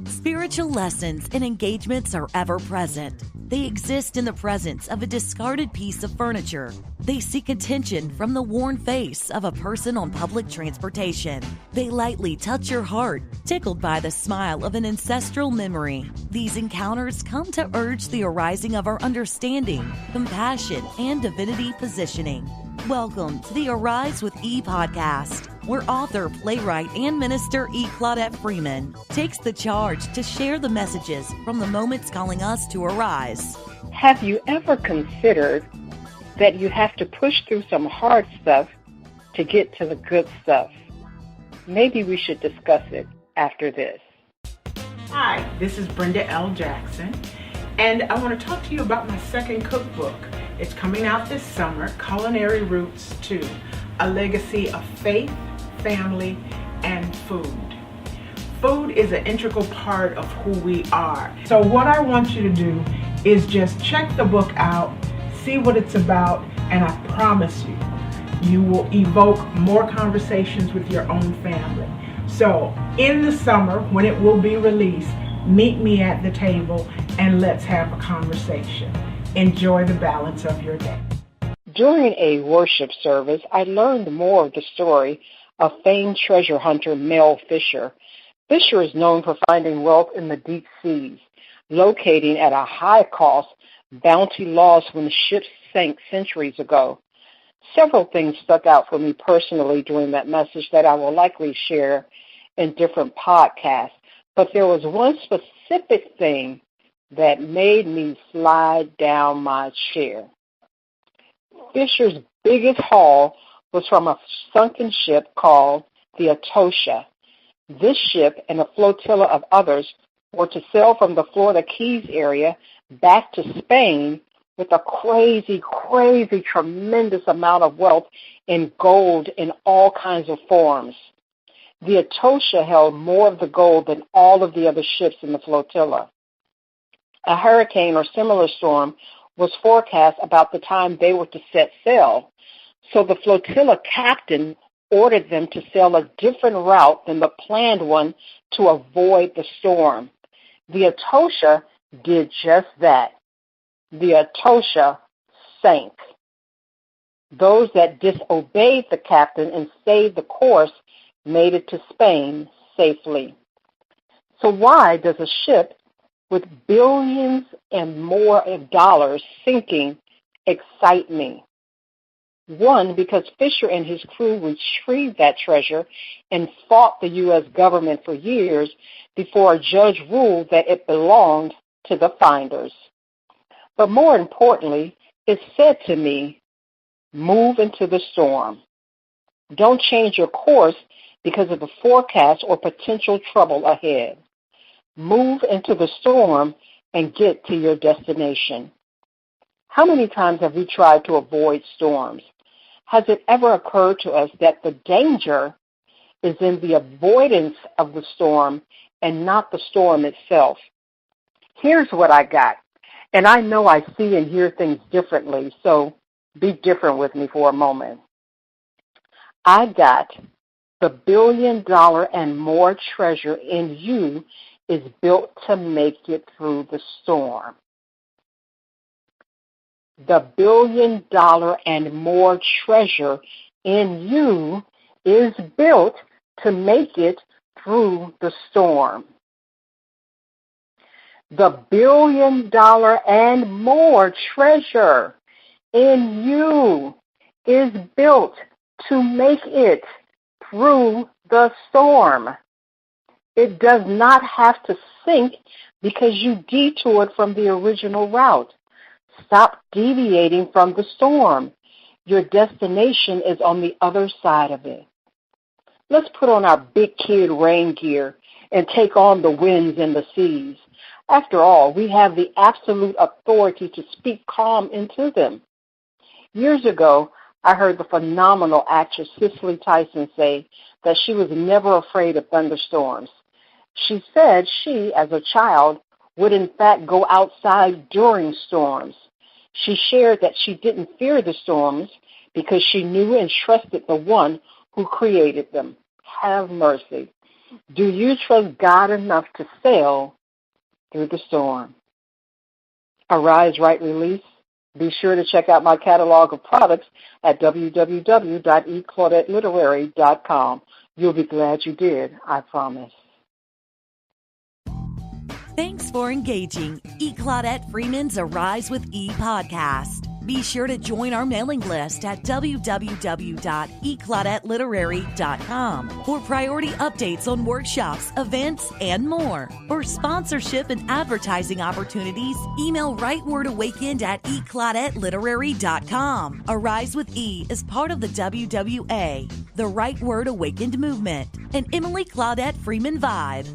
Spiritual lessons and engagements are ever present. They exist in the presence of a discarded piece of furniture. They seek attention from the worn face of a person on public transportation. They lightly touch your heart, tickled by the smile of an ancestral memory. These encounters come to urge the arising of our understanding, compassion, and divinity positioning. Welcome to the Arise with E podcast, where author, playwright, and minister E. Claudette Freeman takes the charge to share the messages from the moments calling us to arise. Have you ever considered that you have to push through some hard stuff to get to the good stuff? Maybe we should discuss it after this. Hi, this is Brenda L. Jackson, and I want to talk to you about my second cookbook. It's coming out this summer, Culinary Roots 2, a legacy of faith, family, and food. Food is an integral part of who we are. So what I want you to do is just check the book out, see what it's about, and I promise you, you will evoke more conversations with your own family. So in the summer, when it will be released, meet me at the table and let's have a conversation. Enjoy the balance of your day. During a worship service, I learned more of the story of famed treasure hunter Mel Fisher. Fisher is known for finding wealth in the deep seas, locating at a high cost, bounty lost when ships sank centuries ago. Several things stuck out for me personally during that message that I will likely share in different podcasts, but there was one specific thing that made me slide down my chair. Fisher's biggest haul was from a sunken ship called the Atosha. This ship and a flotilla of others were to sail from the Florida Keys area back to Spain with a crazy, tremendous amount of wealth in gold in all kinds of forms. The Atosha held more of the gold than all of the other ships in the flotilla. A hurricane or similar storm was forecast about the time they were to set sail, so the flotilla captain ordered them to sail a different route than the planned one to avoid the storm. The Atosha did just that. The Atosha sank. Those that disobeyed the captain and stayed the course made it to Spain safely. So why does a ship with billions and more of dollars sinking excite me? One, because Fisher and his crew retrieved that treasure and fought the U.S. government for years before a judge ruled that it belonged to the finders. But more importantly, it said to me, move into the storm. Don't change your course because of the forecast or potential trouble ahead. Move into the storm and get to your destination. How many times have we tried to avoid storms? Has it ever occurred to us that the danger is in the avoidance of the storm and not the storm itself? Here's what I got. And I know I see and hear things differently, so be different with me for a moment. I got the $1 billion and more treasure in you is built to make it through the storm. The $1 billion and more treasure in you is built to make it through the storm. The $1 billion and more treasure in you is built to make it through the storm. It does not have to sink because you detoured from the original route. Stop deviating from the storm. Your destination is on the other side of it. Let's put on our big kid rain gear and take on the winds and the seas. After all, we have the absolute authority to speak calm into them. Years ago, I heard the phenomenal actress Cicely Tyson say that she was never afraid of thunderstorms. She said she, as a child, would in fact go outside during storms. She shared that she didn't fear the storms because she knew and trusted the one who created them. Have mercy. Do you trust God enough to sail through the storm? Arise, Write, Release. Be sure to check out my catalog of products at www.eclaudetteliterary.com. You'll be glad you did, I promise. Thanks for engaging Claudette Freeman's Arise with E podcast. Be sure to join our mailing list at www.eclaudetteliterary.com for priority updates on workshops, events, and more. For sponsorship and advertising opportunities, email rightwordawakened@eclaudetteliterary.com. Arise with E is part of the WWA, the Right Word Awakened movement, and Emily Claudette Freeman Vibe.